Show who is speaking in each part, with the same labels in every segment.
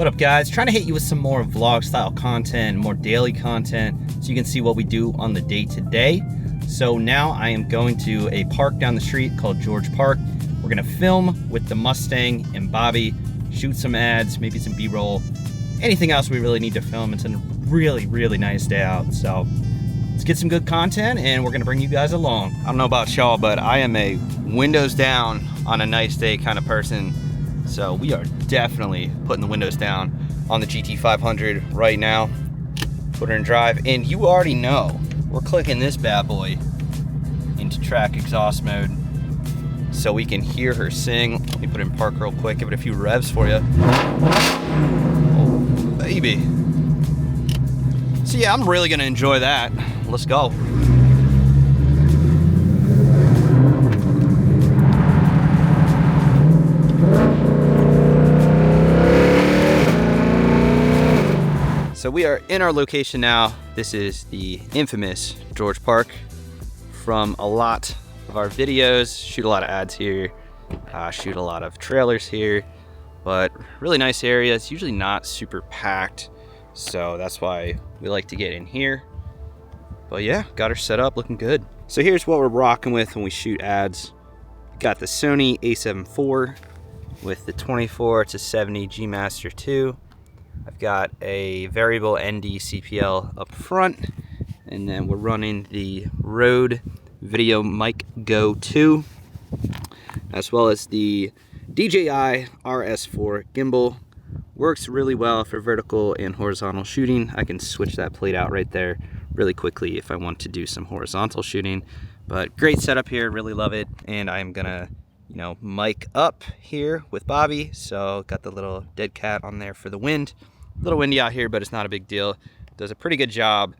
Speaker 1: What up, guys? Trying to hit you with some more vlog style content, more daily content, so you can see what we do on the day to day. So now I am going to a park down the street called George Park. We're gonna film with the Mustang and Bobby, shoot some ads, maybe some B-roll, anything else we really need to film. It's a really, really nice day out. So let's get some good content and we're gonna bring you guys along. I don't know about y'all, but I am a windows down on a nice day kind of person. So we are definitely putting the windows down on the GT500 right now. Put her in drive, and you already know we're clicking this bad boy into track exhaust mode so we can hear her sing. Let me put it in park real quick, give it a few revs for you. Oh, baby. So yeah, I'm really gonna enjoy that. Let's go. So we are in our location now. This is the infamous George Park. From a lot of our videos, shoot a lot of ads here, shoot a lot of trailers here, but really nice area. It's usually not super packed, so that's why we like to get in here. But yeah, got her set up, looking good. So here's what we're rocking with when we shoot ads. Got the Sony a7 IV with the 24-70 G Master 2. I've got a variable ND CPL up front, and then we're running the Rode Video Mic Go 2, as well as the DJI RS4 gimbal. Works really well for vertical and horizontal shooting. I can switch that plate out right there really quickly if I want to do some horizontal shooting. But great setup here, really love it. And I'm gonna, mic up here with Bobby. So got the little dead cat on there for the wind. A little windy out here, but it's not a big deal. Does a pretty good job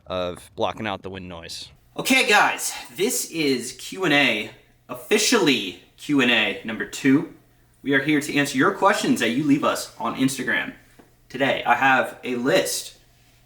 Speaker 1: of blocking out the wind noise. Okay guys, this is Q&A, officially Q&A number 2. We are here to answer your questions that you leave us on Instagram. Today I have a list,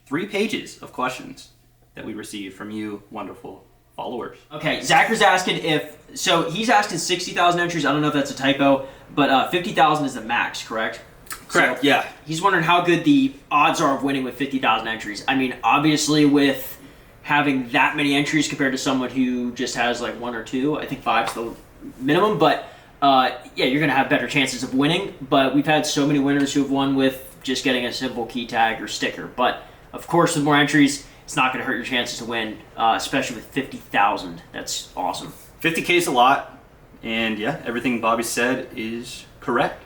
Speaker 1: 3 pages of questions that we received from you wonderful followers.
Speaker 2: Okay, Zachar's asking so he's asking 60,000 entries, I don't know if that's a typo, but 50,000 is the max, correct?
Speaker 1: Correct,
Speaker 2: so
Speaker 1: yeah.
Speaker 2: He's wondering how good the odds are of winning with 50,000 entries. I mean, obviously with having that many entries compared to someone who just has like 1 or 2, I think 5's the minimum, but yeah, you're going to have better chances of winning. But we've had so many winners who have won with just getting a simple key tag or sticker. But of course, with more entries, it's not going to hurt your chances to win, especially with 50,000. That's awesome.
Speaker 1: 50K is a lot, and yeah, everything Bobby said is correct.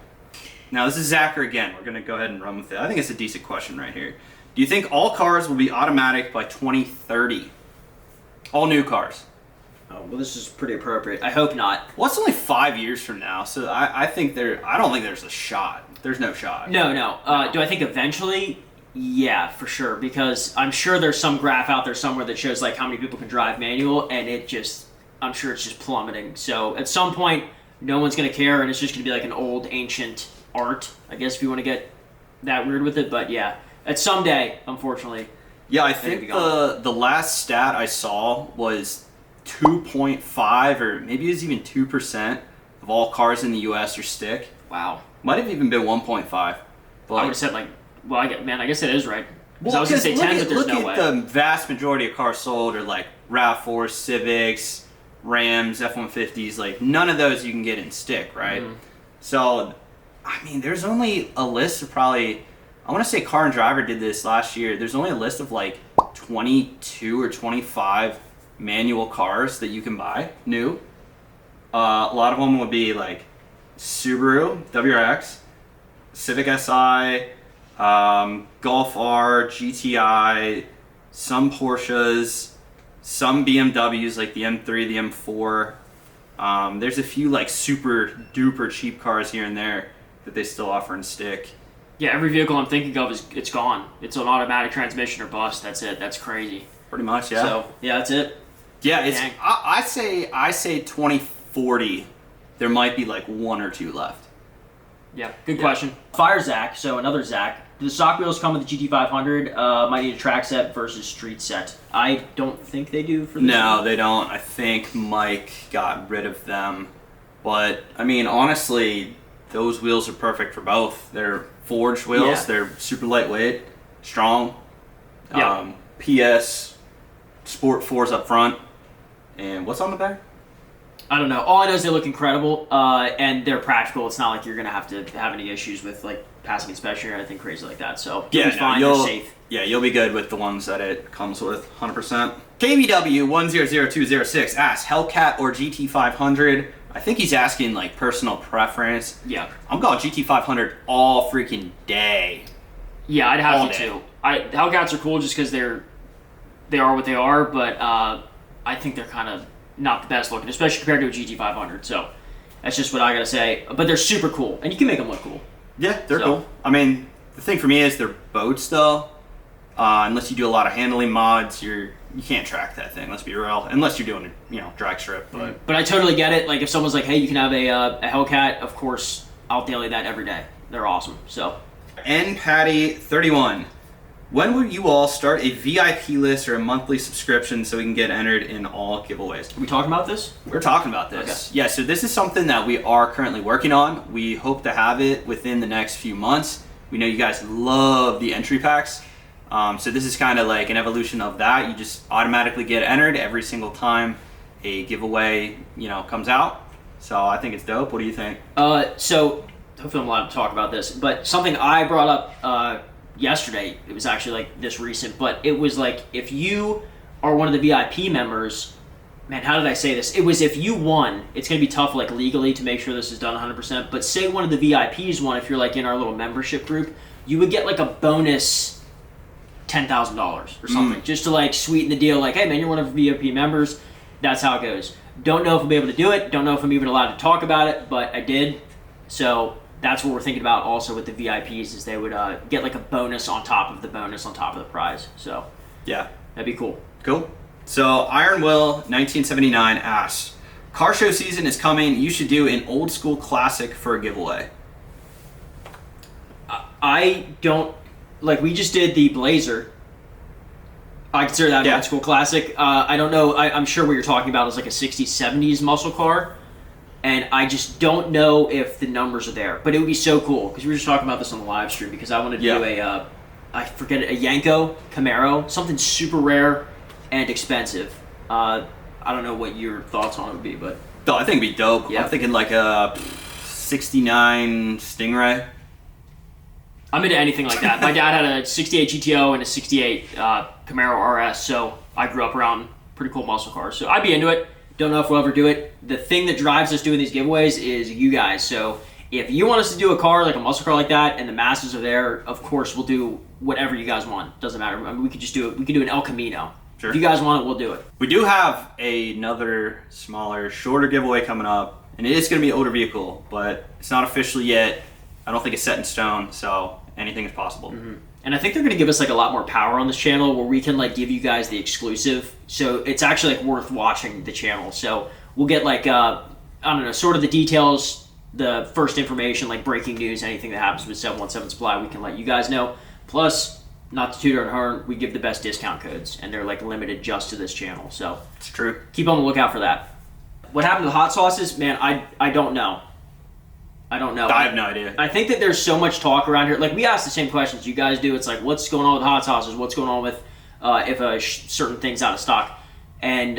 Speaker 1: Now this is Zachar again. We're gonna go ahead and run with it. I think it's a decent question right here. Do you think all cars will be automatic by 2030? All new cars.
Speaker 2: Oh, well, this is pretty appropriate. I hope not.
Speaker 1: Well, it's only 5 years from now, so I don't think there's a shot. There's no shot.
Speaker 2: No. Do I think eventually? Yeah, for sure. Because I'm sure there's some graph out there somewhere that shows like how many people can drive manual, and I'm sure it's just plummeting. So at some point, no one's gonna care, and it's just gonna be like an old ancient art, I guess, if you want to get that weird with it. But yeah, at someday, unfortunately.
Speaker 1: Yeah, I think the last stat I saw was 2.5 or maybe it was even 2% of all cars in the US are stick.
Speaker 2: Wow.
Speaker 1: Might have even been 1.5. But
Speaker 2: I would have said like, well, I guess it is right.
Speaker 1: Well,
Speaker 2: I was gonna say 10, but there's no way.
Speaker 1: Look at the vast majority of cars sold are like RAV4s, Civics, Rams, F-150s. Like none of those you can get in stick, right? Mm-hmm. So I mean, there's only a list of probably, I want to say Car and Driver did this last year. There's only a list of like 22 or 25 manual cars that you can buy, new. A lot of them would be like Subaru, WRX, Civic Si, Golf R, GTI, some Porsches, some BMWs like the M3, the M4. There's a few like super duper cheap cars here and there that they still offer in stick.
Speaker 2: Yeah, every vehicle I'm thinking of it's gone. It's an automatic transmission or bust. That's it. That's crazy.
Speaker 1: Pretty much, yeah.
Speaker 2: So yeah, that's it.
Speaker 1: Yeah, it's. I say 2040. There might be like 1 or 2 left.
Speaker 2: Yeah, good question. Fire Zach. So another Zach. Do the stock wheels come with the GT500? Might need a track set versus street set. I don't think they do for this.
Speaker 1: No, they don't. I think Mike got rid of them. But I mean, honestly, those wheels are perfect for both. They're forged wheels.
Speaker 2: Yeah.
Speaker 1: They're super lightweight, strong.
Speaker 2: Yeah.
Speaker 1: PS Sport 4s up front. And what's on the back?
Speaker 2: I don't know. All I know is they look incredible, and they're practical. It's not like you're gonna have to have any issues with like passing inspection or anything crazy like that. So you'll be fine. They're safe.
Speaker 1: Yeah, you'll be good with the ones that it comes with, 100%. KBW100206 asks, Hellcat or GT500? I think he's asking like personal preference.
Speaker 2: Yeah.
Speaker 1: I'm going GT500 all freaking day.
Speaker 2: Yeah, I'd have
Speaker 1: All
Speaker 2: to
Speaker 1: day.
Speaker 2: too. Hellcats are cool just because they are what they are, but I think they're kind of not the best looking, especially compared to a GT500. So that's just what I gotta say. But they're super cool, and you can make them look cool.
Speaker 1: Yeah, they're cool. I mean, the thing for me is they're boats though. Unless you do a lot of handling mods, you can't track that thing. Let's be real. Unless you're doing drag strip.
Speaker 2: But I totally get it. Like if someone's like, hey, you can have a Hellcat, of course I'll daily that every day. They're awesome. So.
Speaker 1: NPatty31. When will you all start a VIP list or a monthly subscription so we can get entered in all giveaways?
Speaker 2: Are we talking about this?
Speaker 1: We're talking about this.
Speaker 2: Okay.
Speaker 1: Yeah, so this is something that we are currently working on. We hope to have it within the next few months. We know you guys love the entry packs. So this is kind of like an evolution of that. You just automatically get entered every single time a giveaway, comes out. So I think it's dope. What do you think?
Speaker 2: So hopefully I'm allowed to talk about this, but something I brought up yesterday, it was actually like this recent, but it was like if you are one of the VIP members, man, how did I say this? It was if you won, it's going to be tough like legally to make sure this is done 100%, but say one of the VIPs won, if you're like in our little membership group, you would get like a bonus $10,000 or something, just to like sweeten the deal. Like, hey man, you're one of the VIP members. That's how it goes. Don't know if I'll be able to do it. Don't know if I'm even allowed to talk about it, but I did. So that's what we're thinking about also with the VIPs is they would get like a bonus on top of the bonus on top of the prize. So
Speaker 1: yeah,
Speaker 2: that'd be cool.
Speaker 1: Cool. So Iron Will 1979 asks, car show season is coming. You should do an old school classic for a giveaway.
Speaker 2: I don't. Like, we just did the Blazer. I consider that an old school classic. I don't know. I'm sure what you're talking about is like a 60s, 70s muscle car. And I just don't know if the numbers are there. But it would be so cool. Because we were just talking about this on the live stream. Because I wanted to do I forget it, a Yanko Camaro. Something super rare and expensive. I don't know what your thoughts on it would be, but...
Speaker 1: Oh, I think it'd be dope.
Speaker 2: Yeah.
Speaker 1: I'm thinking like a 69 Stingray.
Speaker 2: I'm into anything like that. My dad had a 68 GTO and a 68 Camaro RS, so I grew up around pretty cool muscle cars. So I'd be into it. Don't know if we'll ever do it. The thing that drives us doing these giveaways is you guys. So if you want us to do a car, like a muscle car like that, and the masses are there, of course we'll do whatever you guys want. Doesn't matter. I mean, we could just do it. We could do an El Camino.
Speaker 1: Sure.
Speaker 2: If you guys want it, we'll do it.
Speaker 1: We do have another smaller, shorter giveaway coming up, and it is going to be an older vehicle, but it's not official yet. I don't think it's set in stone, so anything is possible.
Speaker 2: Mm-hmm. And I think they're going to give us like a lot more power on this channel where we can like give you guys the exclusive. So it's actually like worth watching the channel. So we'll get like, I don't know, sort of the details, the first information, like breaking news, anything that happens with 717 Supply, we can let you guys know. Plus, not to toot our own horn, we give the best discount codes and they're like limited just to this channel. So
Speaker 1: it's true.
Speaker 2: Keep on the lookout for that. What happened to the hot sauces? Man, I don't know. I don't know.
Speaker 1: I have no idea.
Speaker 2: I think that there's so much talk around here. Like, we ask the same questions you guys do. It's like, what's going on with hot sauces? What's going on with if a certain thing's out of stock? And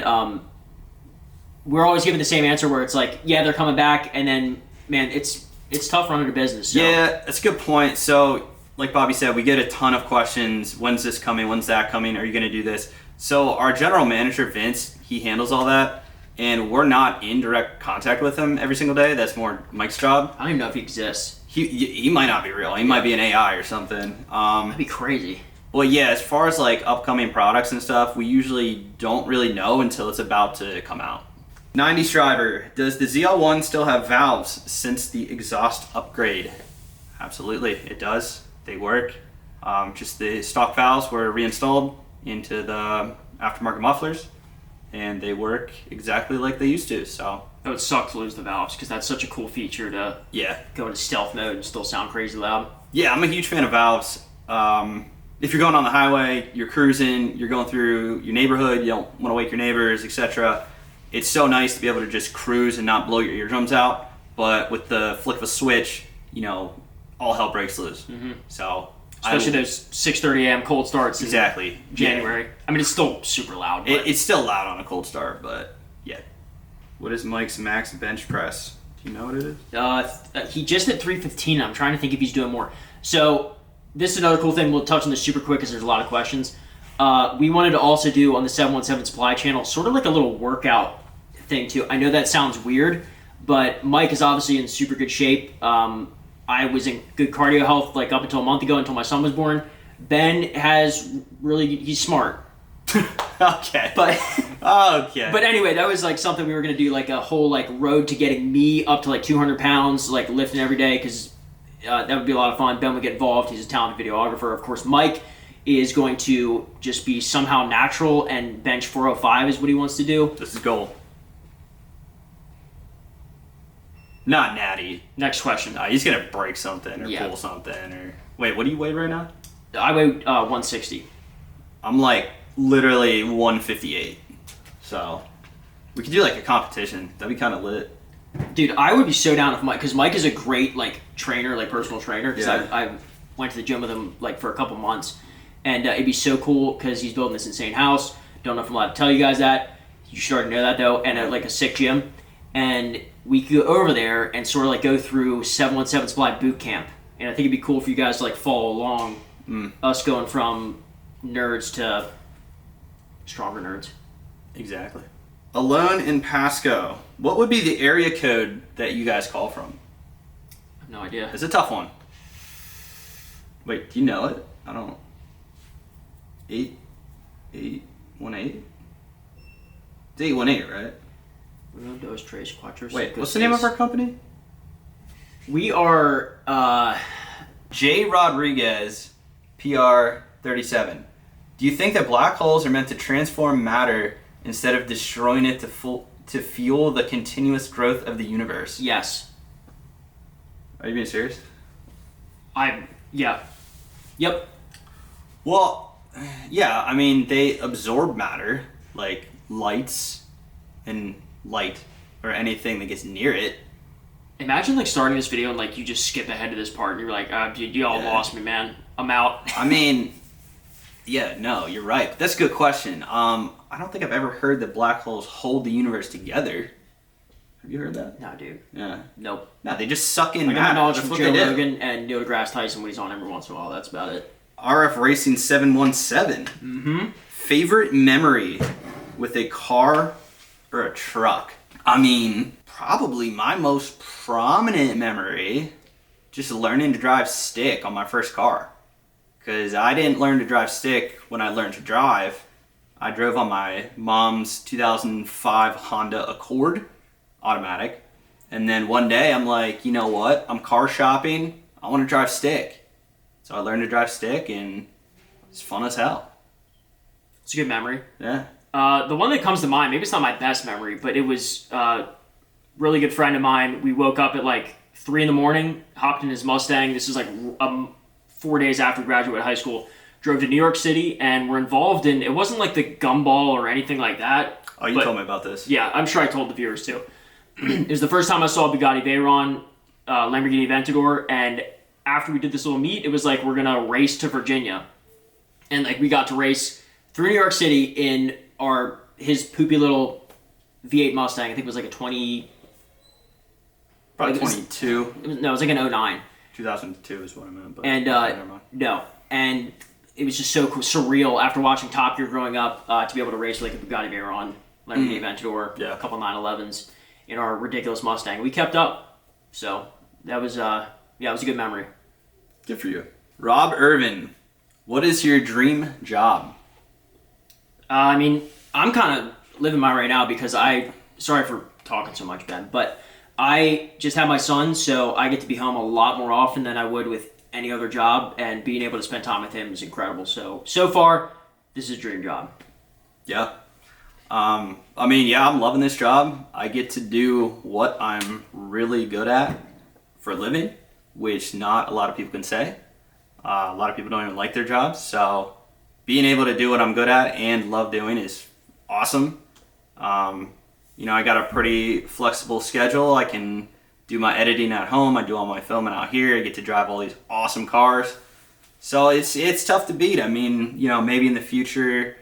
Speaker 2: we're always given the same answer where it's like, yeah, they're coming back. And then, man, it's tough running a business. So.
Speaker 1: Yeah, that's a good point. So, like Bobby said, we get a ton of questions. When's this coming? When's that coming? Are you going to do this? So our general manager, Vince, he handles all that. And we're not in direct contact with him every single day. That's more Mike's job.
Speaker 2: I don't even know if he exists.
Speaker 1: He might not be real. He might be an AI or something.
Speaker 2: That'd be crazy.
Speaker 1: Well, yeah, as far as like upcoming products and stuff, we usually don't really know until it's about to come out. 90s driver, does the ZL1 still have valves since the exhaust upgrade? Absolutely, it does. They work. Just the stock valves were reinstalled into the aftermarket mufflers. And they work exactly like they used to, so...
Speaker 2: It would suck to lose the valves, because that's such a cool feature to go into stealth mode and still sound crazy loud.
Speaker 1: Yeah, I'm a huge fan of valves. If you're going on the highway, you're cruising, you're going through your neighborhood, you don't want to wake your neighbors, etc. It's so nice to be able to just cruise and not blow your eardrums out, but with the flick of a switch,
Speaker 3: all hell breaks loose. So
Speaker 2: Especially those 6:30 a.m. cold starts.
Speaker 3: Exactly.
Speaker 2: In January. Yeah. I mean, it's still super loud. But...
Speaker 3: It's still loud on a cold start, but yeah. What is Mike's max bench press? Do you know what it is?
Speaker 2: He just hit 315. I'm trying to think if he's doing more. So this is another cool thing. We'll touch on this super quick because there's a lot of questions. We wanted to also do on the 717 Supply channel sort of like a little workout thing too. I know that sounds weird, but Mike is obviously in super good shape. I was in good cardio health like up until a month ago, until my son was born. Ben he's smart.
Speaker 3: Okay.
Speaker 2: But
Speaker 3: okay.
Speaker 2: But anyway, that was like something we were gonna do, like a whole like road to getting me up to like 200 pounds, like lifting every day, because that would be a lot of fun. Ben would get involved. He's a talented videographer. Of course, Mike is going to just be somehow natural and bench 405 is what he wants to do.
Speaker 3: This is goal. Not natty.
Speaker 2: Next question.
Speaker 3: He's gonna break something or pull something or. Wait, what do you weigh right now?
Speaker 2: I weigh 160.
Speaker 3: I'm like literally 158. So we could do like a competition. That'd be kind of lit.
Speaker 2: Dude, I would be so down if because Mike is a great like trainer, like personal trainer. Because I went to the gym with him like for a couple months, and it'd be so cool because he's building this insane house. Don't know if I'm allowed to tell you guys that. You should already know that though. And like a sick gym, and we could go over there and sort of like go through 717 Supply boot camp. And I think it'd be cool for you guys to like follow along. Us going from nerds to stronger nerds.
Speaker 3: Exactly. Alone in Pasco. What would be the area code that you guys call from?
Speaker 2: I have no idea.
Speaker 3: It's a tough one. Wait, do you know it? I don't. 8818? It's 818, right?
Speaker 2: Uno, dos, tres, cuatro,
Speaker 3: Wait,
Speaker 2: cinco,
Speaker 3: what's the name of
Speaker 2: seis.
Speaker 3: our company?
Speaker 2: We are
Speaker 3: J. Rodriguez, PR 37. Do you think that black holes are meant to transform matter instead of destroying it to fuel the continuous growth of the universe?
Speaker 2: Yes.
Speaker 3: Are you being serious?
Speaker 2: Yeah. Yep.
Speaker 3: Well, yeah, I mean, they absorb matter, like lights and light, or anything that gets near it.
Speaker 2: Imagine like starting this video and like you just skip ahead to this part and you're like, dude, you all lost me, man. I'm out.
Speaker 3: I mean, yeah, no, you're right. But that's a good question. I don't think I've ever heard that black holes hold the universe together. Have you heard that?
Speaker 2: No, dude.
Speaker 3: Yeah.
Speaker 2: Nope.
Speaker 3: No, they just suck in
Speaker 2: I got my
Speaker 3: matter.
Speaker 2: knowledge
Speaker 3: That's
Speaker 2: from
Speaker 3: what
Speaker 2: Joe
Speaker 3: they do.
Speaker 2: Rogan and Neil deGrasse Tyson when he's on every once in a while. That's about it.
Speaker 3: RF Racing 717.
Speaker 2: Mm-hmm.
Speaker 3: Favorite memory with a car or a truck? I mean, probably my most prominent memory, just learning to drive stick on my first car. Because I didn't learn to drive stick when I learned to drive. I drove on my mom's 2005 Honda Accord automatic. And then one day I'm like, you know what? I'm car shopping. I want to drive stick. So I learned to drive stick and it's fun as hell.
Speaker 2: It's a good memory.
Speaker 3: Yeah.
Speaker 2: The one that comes to mind, maybe it's not my best memory, but it was a really good friend of mine. We woke up at like 3 a.m, hopped in his Mustang. This is like 4 days after we graduated high school. Drove to New York City and were involved in, it wasn't like the gumball or anything like that.
Speaker 3: Oh, you told me about this.
Speaker 2: Yeah, I'm sure I told the viewers too. It was the first time I saw Bugatti Veyron, Lamborghini Aventador, and after we did this little meet, it was like we're gonna race to Virginia. And like we got to race through New York City in his poopy little V8 Mustang. I think it was like a 20.
Speaker 3: Probably 22.
Speaker 2: It was like an 09.
Speaker 3: 2002 is what I meant. But
Speaker 2: And
Speaker 3: never mind.
Speaker 2: no, and it was just so surreal after watching Top Gear growing up to be able to race like a Bugatti Veyron, Lamborghini Aventador, a couple 911s in our ridiculous Mustang. We kept up, so that was it was a good memory.
Speaker 3: Good for you. Rob Irvin, what is your dream job?
Speaker 2: I mean, I'm kind of living mine right now because sorry for talking so much, Ben, but I just have my son, so I get to be home a lot more often than I would with any other job, and being able to spend time with him is incredible. So far, this is a dream job.
Speaker 3: Yeah. I mean, yeah, I'm loving this job. I get to do what I'm really good at for a living, which not a lot of people can say. A lot of people don't even like their jobs, so being able to do what I'm good at and love doing is awesome. I got a pretty flexible schedule. I can do my editing at home. I do all my filming out here. I get to drive all these awesome cars. So it's tough to beat. I mean, you know, maybe in the future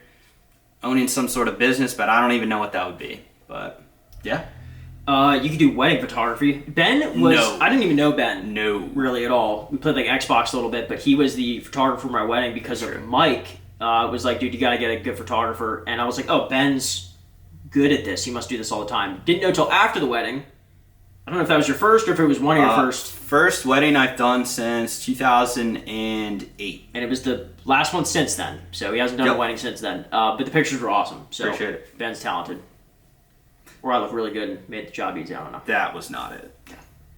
Speaker 3: owning some sort of business, but I don't even know what that would be. But yeah.
Speaker 2: You could do wedding photography. Ben was...
Speaker 3: No.
Speaker 2: I didn't even know Ben.
Speaker 3: No.
Speaker 2: Really at all. We played like Xbox a little bit, but he was the photographer for my wedding because of Mike. Was like, dude, you gotta get a good photographer. And I was like, oh, Ben's good at this. He must do this all the time. Didn't know till after the wedding. I don't know if that was your first or if it was one of your first.
Speaker 3: First wedding I've done since 2008.
Speaker 2: And it was the last one since then. So he hasn't done a wedding since then. But the pictures were awesome. So
Speaker 3: Appreciate it.
Speaker 2: Ben's talented. Or I look really good and made the job easy. I don't know.
Speaker 3: That was not it. Yeah.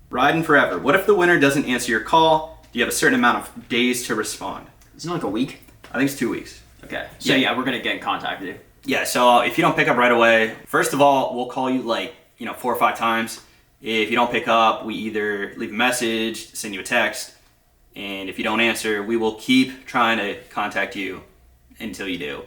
Speaker 3: Riding forever. What if the winner doesn't answer your call? Do you have a certain amount of days to respond?
Speaker 2: Isn't it like a week?
Speaker 3: I think it's 2 weeks.
Speaker 2: Okay. So yeah, we're going to get in contact with you.
Speaker 3: Yeah, so if you don't pick up right away, first of all, we'll call you like, 4 or 5 times. If you don't pick up, we either leave a message, send you a text, and if you don't answer, we will keep trying to contact you until you do.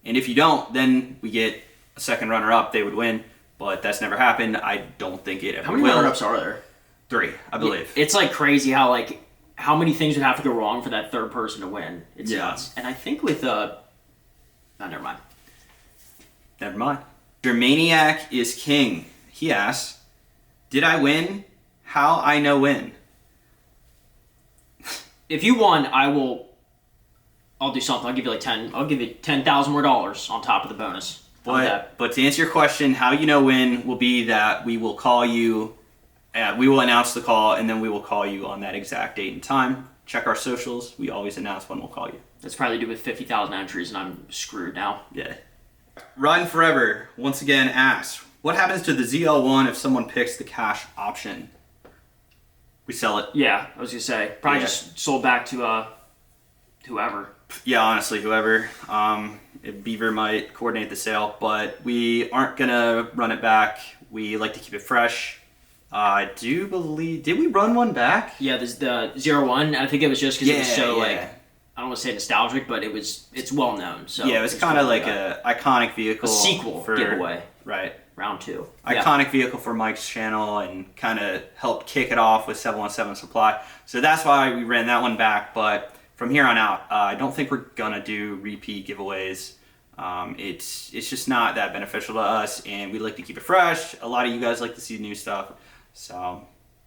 Speaker 3: And if you don't, then we get a second runner-up. They would win, but that's never happened. I don't think it ever will.
Speaker 2: How many runner-ups are there?
Speaker 3: 3, I believe.
Speaker 2: It's like crazy how many things would have to go wrong for that third person to win. It's nuts. And I think with never mind.
Speaker 3: Never mind. Germaniac is king. He asks, did I win? How I know when?
Speaker 2: If you won, I'll do something. I'll give you like 10. I'll give you $10,000 more dollars on top of the bonus.
Speaker 3: But to answer your question, how you know when will be that we will call you. We will announce the call, and then we will call you on that exact date and time. Check our socials. We always announce when we'll call you.
Speaker 2: That's probably to do with 50,000 entries, and I'm screwed now.
Speaker 3: Yeah. Riding Forever once again asks, what happens to the ZL1 if someone picks the cash option? We sell it.
Speaker 2: Yeah, I was gonna say probably just sold back to whoever.
Speaker 3: Yeah, honestly, whoever. Beaver might coordinate the sale, but we aren't gonna run it back. We like to keep it fresh. I do believe. Did we run one back?
Speaker 2: Yeah, there's the 01. I think it was just because it was so I don't want to say nostalgic, but it's well known. So
Speaker 3: yeah, it was kind of like a iconic vehicle.
Speaker 2: A sequel giveaway.
Speaker 3: Right.
Speaker 2: Round 2.
Speaker 3: Iconic vehicle for Mike's channel and kind of helped kick it off with 717 Supply. So that's why we ran that one back. But from here on out, I don't think we're gonna do repeat giveaways. It's just not that beneficial to us, and we like to keep it fresh. A lot of you guys like to see new stuff, so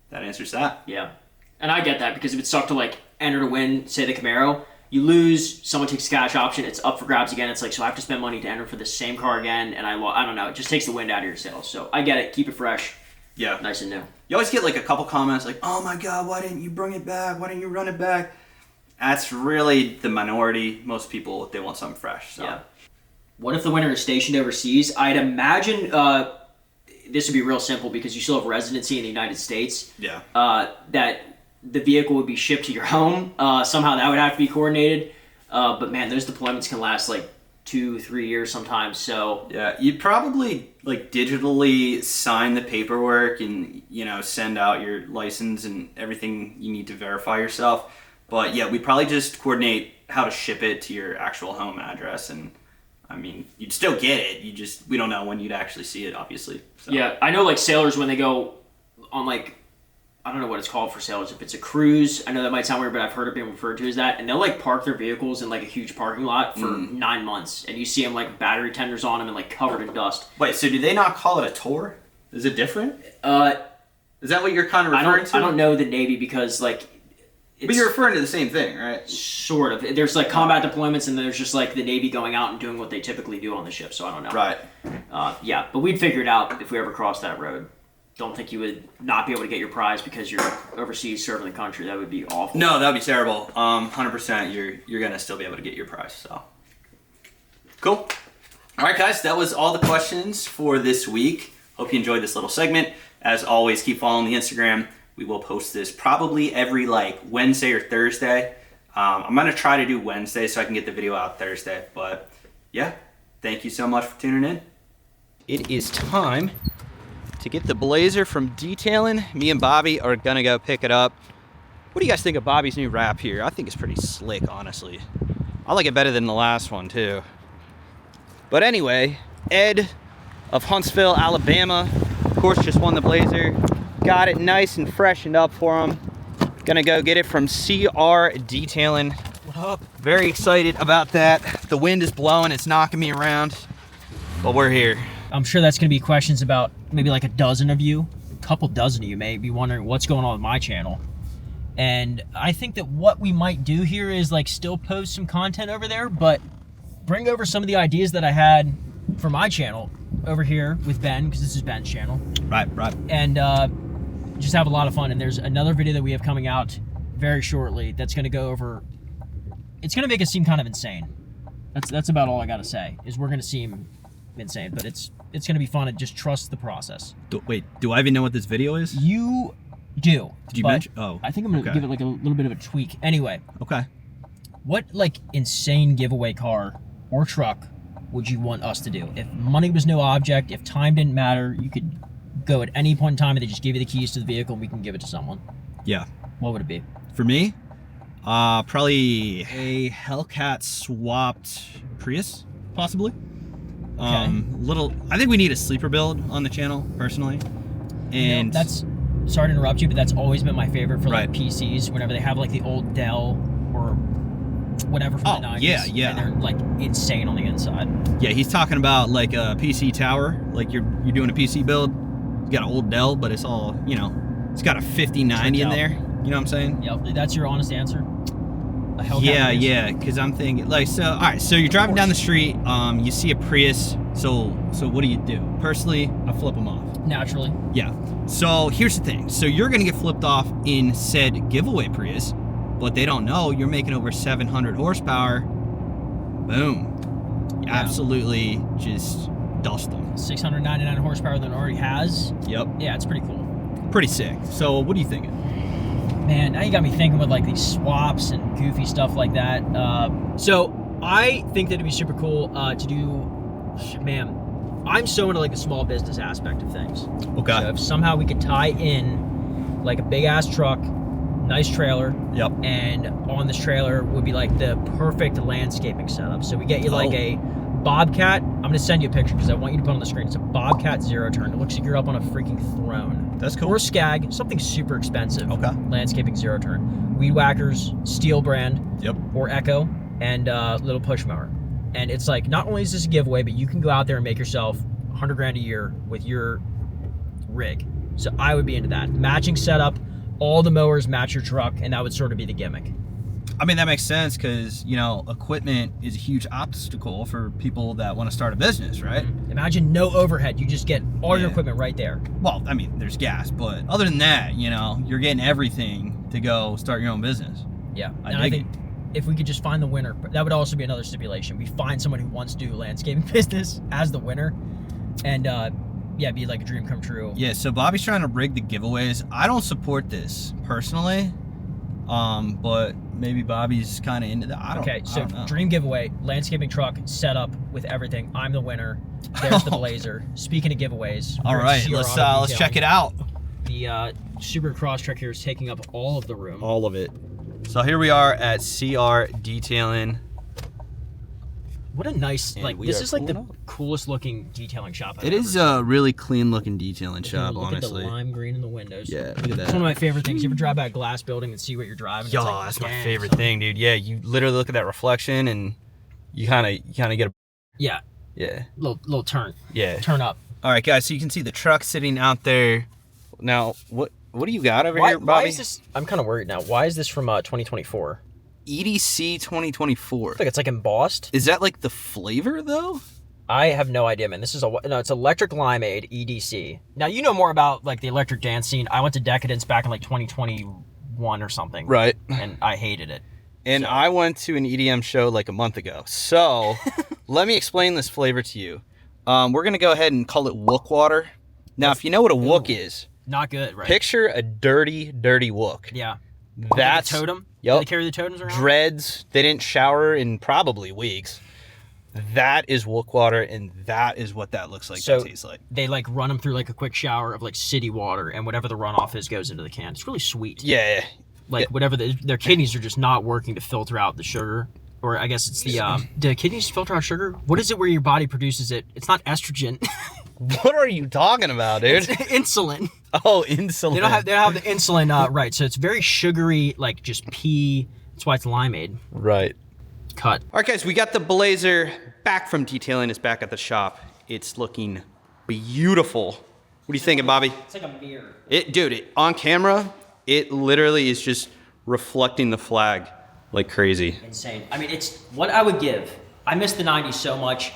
Speaker 3: that answers that.
Speaker 2: Yeah, and I get that because if it's stuck to like enter to win, say the Camaro. You lose, someone takes a cash option, it's up for grabs again. It's like, so I have to spend money to enter for the same car again, and I don't know. It just takes the wind out of your sails. So I get it. Keep it fresh.
Speaker 3: Yeah.
Speaker 2: Nice and new.
Speaker 3: You always get like a couple comments like, oh my God, why didn't you bring it back? Why didn't you run it back? That's really the minority. Most people, they want something fresh. So.
Speaker 2: Yeah. What if the winner is stationed overseas? I'd imagine this would be real simple because you still have residency in the United States.
Speaker 3: Yeah.
Speaker 2: That the vehicle would be shipped to your home. Somehow that would have to be coordinated. But man, those deployments can last like 2-3 years sometimes. So
Speaker 3: yeah, you'd probably like digitally sign the paperwork and send out your license and everything you need to verify yourself. But yeah, we'd probably just coordinate how to ship it to your actual home address. And I mean, you'd still get it. We don't know when you'd actually see it, obviously. So.
Speaker 2: Yeah, I know like sailors when they go on like, I don't know what it's called for sailors. If it's a cruise, I know that might sound weird, but I've heard it being referred to as that. And they'll like park their vehicles in like a huge parking lot for 9 months, and you see them like with battery tenders on them and like covered in dust.
Speaker 3: Wait, so do they not call it a tour? Is it different? Is that what you're kind of referring to?
Speaker 2: I don't know the Navy because like.
Speaker 3: But you're referring to the same thing, right?
Speaker 2: Sort of. There's like combat deployments, and there's just like the Navy going out and doing what they typically do on the ship. So I don't know.
Speaker 3: Right.
Speaker 2: Yeah, but we'd figure it out if we ever crossed that road. Don't think you would not be able to get your prize because you're overseas serving the country. That would be awful.
Speaker 3: No, that would be terrible. 100%. You're gonna still be able to get your prize. So cool. All right, guys, that was all the questions for this week. Hope you enjoyed this little segment. As always, keep following the Instagram. We will post this probably every like Wednesday or Thursday. I'm gonna try to do Wednesday so I can get the video out Thursday. But yeah, thank you so much for tuning in. It is time to get the Blazer from detailing. Me and Bobby are gonna go pick it up. What do you guys think of Bobby's new wrap here? I think it's pretty slick, honestly. I like it better than the last one too. But anyway, Ed of Huntsville, Alabama, of course, just won the Blazer.
Speaker 1: Got it nice and freshened up for him. Gonna go get it from CR Detailing.
Speaker 2: What up?
Speaker 1: Very excited about that. The wind is blowing, it's knocking me around, but we're here.
Speaker 2: I'm sure that's gonna be questions about maybe like a dozen of you. A couple dozen of you may be wondering what's going on with my channel. And I think that what we might do here is like still post some content over there, but bring over some of the ideas that I had for my channel over here with Ben, because this is Ben's channel.
Speaker 1: Right.
Speaker 2: And just have a lot of fun. And there's another video that we have coming out very shortly that's gonna go over, it's gonna make us seem kind of insane. That's about all I gotta say, is we're gonna seem insane, but it's gonna be fun, and just trust the process.
Speaker 1: Wait, do I even know what this video is?
Speaker 2: You do.
Speaker 1: Did you mention? Oh.
Speaker 2: I think I'm gonna give it like a little bit of a tweak. Anyway.
Speaker 1: Okay.
Speaker 2: What like insane giveaway car or truck would you want us to do? If money was no object, if time didn't matter, you could go at any point in time and they just give you the keys to the vehicle and we can give it to someone.
Speaker 1: Yeah.
Speaker 2: What would it be?
Speaker 1: For me, probably a Hellcat swapped Prius, possibly. I think we need a sleeper build on the channel, personally. And
Speaker 2: that's, sorry to interrupt you, but that's always been my favorite for like
Speaker 1: Right.
Speaker 2: PCs, whenever they have like the old Dell or whatever from the 90s.
Speaker 1: yeah.
Speaker 2: And they're like insane on the inside.
Speaker 1: yeah, he's talking about like a PC tower, like you're doing a PC build. You got an old Dell, but it's all, it's got a 5090 in there. You know what I'm saying?
Speaker 2: Yep, that's your honest answer? A Hellcat
Speaker 1: Yeah,
Speaker 2: Prius?
Speaker 1: yeah, because I'm thinking, like, so, all right, so you're driving down the street, you see a Prius, so what do? Personally, I flip them off.
Speaker 2: Naturally.
Speaker 1: Yeah, so here's the thing. So you're gonna get flipped off in said giveaway Prius, but they don't know you're making over 700 horsepower. Boom.
Speaker 2: Yeah.
Speaker 1: Absolutely just dust them.
Speaker 2: 699 horsepower that it already has.
Speaker 1: Yep,
Speaker 2: Yeah, it's pretty cool.
Speaker 1: pretty sick. So what are you thinking?
Speaker 2: Man, now you got me thinking with like these swaps and goofy stuff like that. So I think that it'd be super cool to do, man, I'm so into like the small business aspect of things.
Speaker 1: Okay.
Speaker 2: So if somehow we could tie in like a big ass truck, nice trailer,
Speaker 1: Yep.
Speaker 2: and on this trailer would be like the perfect landscaping setup. So we get you like a Bobcat. I'm gonna send you a picture because I want you to put on the screen. It's a Bobcat zero turn. It looks like you're up on a freaking throne.
Speaker 1: That's cool.
Speaker 2: Or Skag, something super expensive.
Speaker 1: Okay.
Speaker 2: Landscaping zero turn. Weed Whackers, Steel brand,
Speaker 1: Yep.
Speaker 2: or Echo, and little push mower. And it's like, not only is this a giveaway, but you can go out there and make yourself 100 grand a year with your rig. So I would be into that. Matching setup, all the mowers match your truck, and that would sort of be the gimmick.
Speaker 1: I mean, that makes sense because, equipment is a huge obstacle for people that want to start a business, right?
Speaker 2: Imagine no overhead. You just get all your
Speaker 1: Yeah.
Speaker 2: equipment right there.
Speaker 1: Well, I mean, there's gas, but other than that, you're getting everything to go start your own business.
Speaker 2: Yeah.
Speaker 1: I
Speaker 2: And
Speaker 1: dig
Speaker 2: I think if we could just find the winner, that would also be another stipulation. We find someone who wants to do landscaping business as the winner, and be like a dream come true.
Speaker 1: Yeah, so Bobby's trying to rig the giveaways. I don't support this personally, but maybe Bobby's kind of into that. I don't know.
Speaker 2: Dream giveaway, landscaping truck, setup with everything. I'm the winner. There's the Blazer. Speaking of giveaways,
Speaker 1: All right, let's check it out.
Speaker 2: The Subaru Crosstrek here is taking up all of the room.
Speaker 1: All of it. So here we are at CR Detailing.
Speaker 2: What a nice,
Speaker 1: And
Speaker 2: like,
Speaker 1: we
Speaker 2: this
Speaker 1: are
Speaker 2: is like the
Speaker 1: pulling up.
Speaker 2: coolest looking detailing shop I've
Speaker 1: It
Speaker 2: ever
Speaker 1: is
Speaker 2: seen.
Speaker 1: a really clean looking detailing shop,
Speaker 2: Look
Speaker 1: honestly.
Speaker 2: at the lime green in the windows.
Speaker 1: Yeah, look at
Speaker 2: It's
Speaker 1: that.
Speaker 2: one of my favorite things. You ever drive by a glass building and see what you're driving?
Speaker 1: Yo,
Speaker 2: It's like,
Speaker 1: that's my
Speaker 2: dang,
Speaker 1: favorite
Speaker 2: son.
Speaker 1: thing, dude. Yeah, you literally look at that reflection and you kind of get a
Speaker 2: Yeah,
Speaker 1: yeah.
Speaker 2: little turn.
Speaker 1: Yeah.
Speaker 2: Turn up.
Speaker 1: All right, guys, so you can see the truck sitting out there. Now, what do you got over here, Bobby?
Speaker 2: Why is this? I'm kind of worried now. Why is this from 2024?
Speaker 1: EDC 2024.
Speaker 2: Like it's like embossed.
Speaker 1: Is that like the flavor though?
Speaker 2: I have no idea, man. This is it's Electric Limeade EDC. Now you know more about like the electric dance scene. I went to Decadence back in like 2021 or something.
Speaker 1: Right.
Speaker 2: And I hated it.
Speaker 1: And I went to an EDM show like a month ago. So let me explain this flavor to you. We're gonna go ahead and call it Wook water. Now, if you know what a Wook is,
Speaker 2: Not good, right?
Speaker 1: picture a dirty Wook.
Speaker 2: Yeah.
Speaker 1: That's
Speaker 2: Like a totem.
Speaker 1: Yep.
Speaker 2: Do they carry the totems around?
Speaker 1: Dreads. They didn't shower in probably weeks. That is Wook water, and that is what that looks like.
Speaker 2: So
Speaker 1: that tastes like.
Speaker 2: they like run them through like a quick shower of like city water, and whatever the runoff is goes into the can. It's really sweet.
Speaker 1: Yeah.
Speaker 2: Like whatever their kidneys are just not working to filter out the sugar, or I guess it's the do kidneys filter out sugar? What is it where your body produces it? It's not estrogen.
Speaker 1: What are you talking about, dude?
Speaker 2: It's insulin.
Speaker 1: Oh, insulin.
Speaker 2: They don't have the insulin right, so it's very sugary, like just pea. That's why it's limeade.
Speaker 1: Right.
Speaker 2: Cut.
Speaker 1: All right, guys, we got the Blazer back from detailing. It's back at the shop. It's looking beautiful. What are you thinking, Bobby?
Speaker 2: It's like a mirror.
Speaker 1: Dude, on camera, it literally is just reflecting the flag like crazy.
Speaker 2: Insane. I mean, it's what I would give. I miss the 90s so much,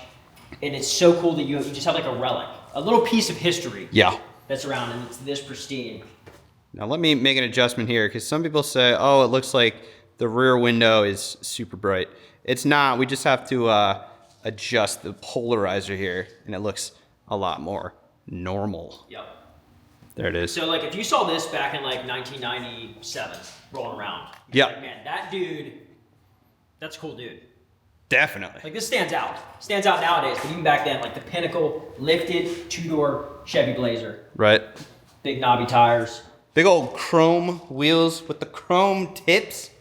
Speaker 2: and it's so cool that you just have like a relic, a little piece of history.
Speaker 1: Yeah.
Speaker 2: That's around, and it's this pristine.
Speaker 1: Now let me make an adjustment here, because some people say, oh, it looks like the rear window is super bright. It's not. We just have to adjust the polarizer here, and it looks a lot more normal.
Speaker 2: Yep.
Speaker 1: There it is.
Speaker 2: So like if you saw this back in like 1997 rolling around,
Speaker 1: yeah,
Speaker 2: like, man, that dude, that's a cool dude.
Speaker 1: Definitely.
Speaker 2: Like this stands out nowadays, but even back then, like the pinnacle lifted 2-door Chevy Blazer.
Speaker 1: Right.
Speaker 2: Big knobby tires.
Speaker 1: Big old chrome wheels with the chrome tips,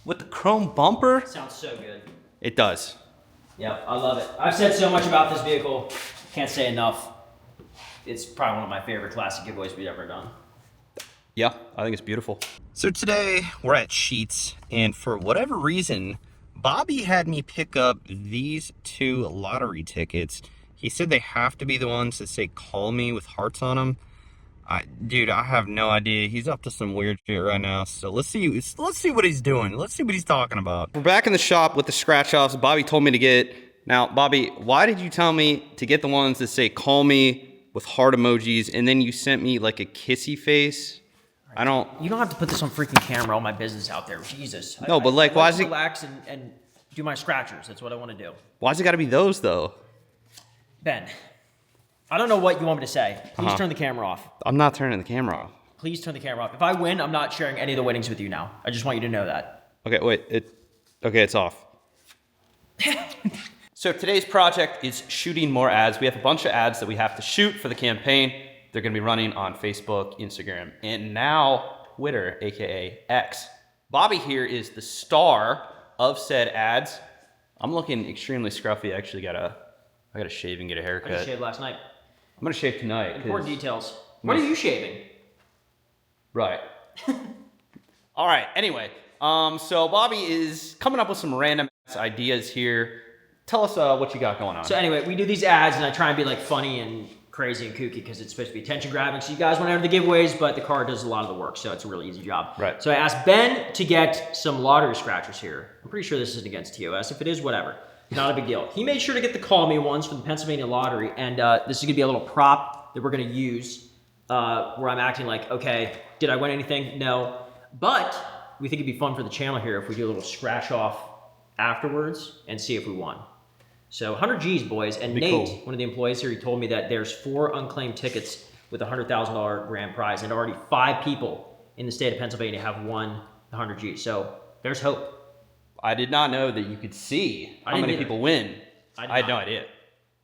Speaker 1: with the chrome bumper.
Speaker 2: Sounds so good.
Speaker 1: It does.
Speaker 2: Yep, I love it. I've said so much about this vehicle, can't say enough. It's probably one of my favorite classic giveaways we've ever done.
Speaker 1: Yeah, I think it's beautiful. So today we're at Sheetz, and for whatever reason, Bobby had me pick up these 2 lottery tickets. He said they have to be the ones that say "Call Me" with hearts on them. Dude, I have no idea. He's up to some weird shit right now. So let's see what he's doing. Let's see what he's talking about. We're back in the shop with the scratch offs Bobby told me to get. Now, Bobby, why did you tell me to get the ones that say "Call Me" with heart emojis, and then you sent me like a kissy face? I don't.
Speaker 2: You don't have to put this on freaking camera. All my business out there. Jesus.
Speaker 1: No, but like, why is it?
Speaker 2: Relax and do my scratchers. That's what I want to do.
Speaker 1: Why's it got to be those though?
Speaker 2: Ben, I don't know what you want me to say. Please turn the camera off.
Speaker 1: I'm not turning the camera off.
Speaker 2: Please turn the camera off. If I win, I'm not sharing any of the winnings with you now. I just want you to know that.
Speaker 1: Okay, wait. Okay, it's off. So today's project is shooting more ads. We have a bunch of ads that we have to shoot for the campaign. They're going to be running on Facebook, Instagram, and now Twitter, aka X. Bobby here is the star of said ads. I'm looking extremely scruffy. I actually gotta shave and get a haircut.
Speaker 2: I just shaved last night.
Speaker 1: I'm gonna shave tonight.
Speaker 2: Important details. What are you shaving?
Speaker 1: Right. All right. Anyway, so Bobby is coming up with some random ideas here. Tell us what you got going on.
Speaker 2: So anyway, we do these ads, and I try and be like funny and crazy and kooky because it's supposed to be attention grabbing. So you guys want to enter the giveaways, but the car does a lot of the work, so it's a really easy job.
Speaker 1: Right.
Speaker 2: So I asked Ben to get some lottery scratchers here. I'm pretty sure this isn't against TOS. If it is, whatever. Not a big deal. He made sure to get the Call Me ones from the Pennsylvania Lottery, and this is going to be a little prop that we're going to use where I'm acting like, okay, did I win anything? No. But we think it'd be fun for the channel here if we do a little scratch off afterwards and see if we won. So 100 G's, boys. And Nate,
Speaker 1: cool.
Speaker 2: one of the employees here, he told me that there's 4 unclaimed tickets with a $100,000 grand prize, and already 5 people in the state of Pennsylvania have won the 100 G's. So there's hope.
Speaker 1: I did not know that you could see how many people win. I had no idea.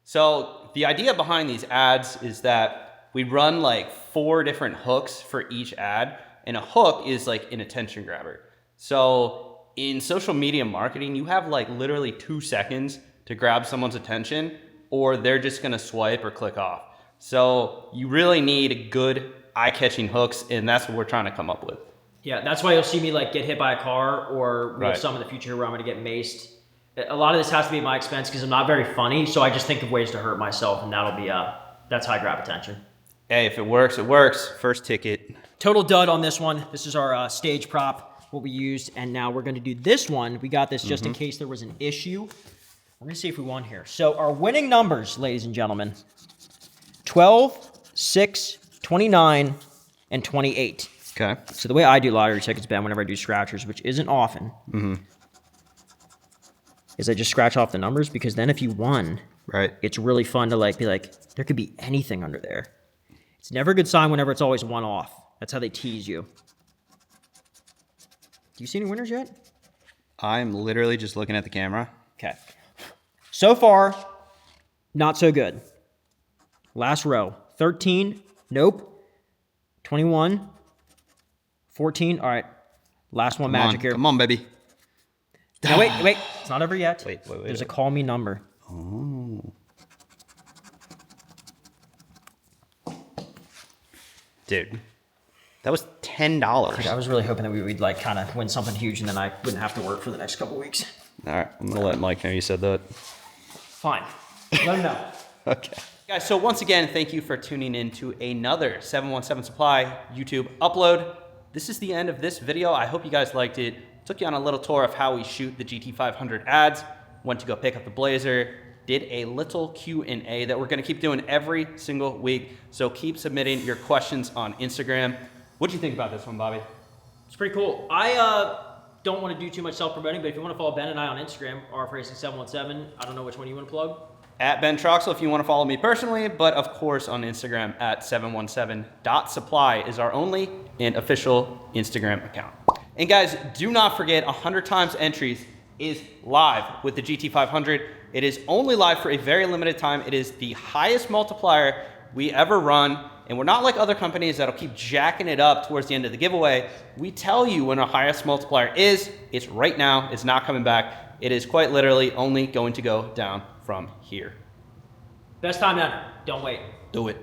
Speaker 1: So the idea behind these ads is that we run like 4 different hooks for each ad, and a hook is like an attention grabber. So in social media marketing, you have like literally 2 seconds to grab someone's attention, or they're just gonna swipe or click off. So you really need good eye-catching hooks, and that's what we're trying to come up with.
Speaker 2: Yeah, that's why you'll see me like get hit by a car, or we have some in the future where I'm gonna get maced. A lot of this has to be at my expense because I'm not very funny, so I just think of ways to hurt myself, and that'll be that's how I grab attention.
Speaker 1: Hey, if it works, it works. First ticket.
Speaker 2: Total dud on this one. This is our stage prop, what we used, and now we're gonna do this one. We got this just in case there was an issue. We're gonna see if we won here. So our winning numbers, ladies and gentlemen, 12, 6, 29, and 28.
Speaker 1: Okay.
Speaker 2: So the way I do lottery tickets, Ben, whenever I do scratchers, which isn't often, is I just scratch off the numbers, because then if you won,
Speaker 1: Right.
Speaker 2: it's really fun to like be like, there could be anything under there. It's never a good sign whenever it's always one off. That's how they tease you. Do you see any winners yet?
Speaker 1: I'm literally just looking at the camera.
Speaker 2: Okay. So far, not so good. Last row. 13, nope. 21, 14, all right. Last one, magic here.
Speaker 1: Come on, baby.
Speaker 2: Now, wait. It's not over yet.
Speaker 1: Wait.
Speaker 2: There's a call me number.
Speaker 1: Oh. Dude, that was $10.
Speaker 2: I was really hoping that we would like kind of win something huge and then I wouldn't have to work for the next couple weeks.
Speaker 1: All right, I'm gonna let Mike know you said that.
Speaker 2: Fine. Let him know.
Speaker 1: Okay. Guys, so once again, thank you for tuning in to another 717 Supply YouTube upload. This is the end of this video. I hope you guys liked it. Took you on a little tour of how we shoot the GT500 ads. Went to go pick up the Blazer. Did a little Q&A that we're gonna keep doing every single week. So keep submitting your questions on Instagram. What do you think about this one, Bobby?
Speaker 2: It's pretty cool. I don't want to do too much self-promoting, but if you want to follow Ben and I on Instagram, rfracing717, I don't know which one you want to plug.
Speaker 1: At Ben Troxel if you want to follow me personally, but of course on Instagram at 717.supply is our only and official Instagram account. And guys, do not forget 100 times entries is live with the GT500. It is only live for a very limited time. It is the highest multiplier we ever run. And we're not like other companies that'll keep jacking it up towards the end of the giveaway. We tell you when our highest multiplier is. It's right now. It's not coming back. It is quite literally only going to go down from here.
Speaker 2: Best time ever. Don't wait.
Speaker 1: Do it.